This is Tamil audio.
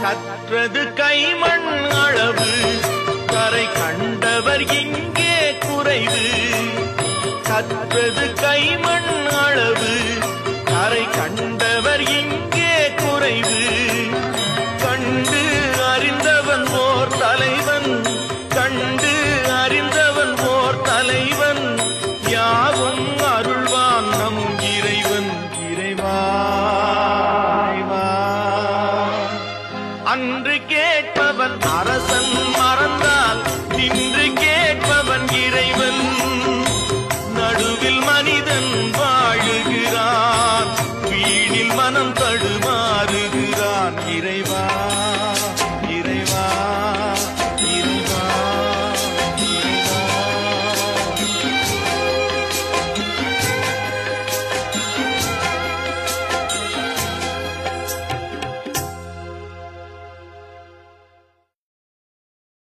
கற்றது கைமண் அளவு கரை கண்டவர் இங்கே குறைவு. கற்றது கைமண் அளவு கரை கண்டவர் இங்கே குறைவு. கண்டு அறிந்தவன் ஓர் தலைவன், கண்டு அறிந்தவன் ஓர் தலைவன், யாவும் அருள்வான் நம் இறைவன். இறைவா அன்று கேட்பவன் அரசன் மறந்தால் இன்று கேட்பவன் இறைவன். நடுவில் மனிதன் வாழுகிறான், வீணில் மனம் தடுமாறுகிறான். இறைவா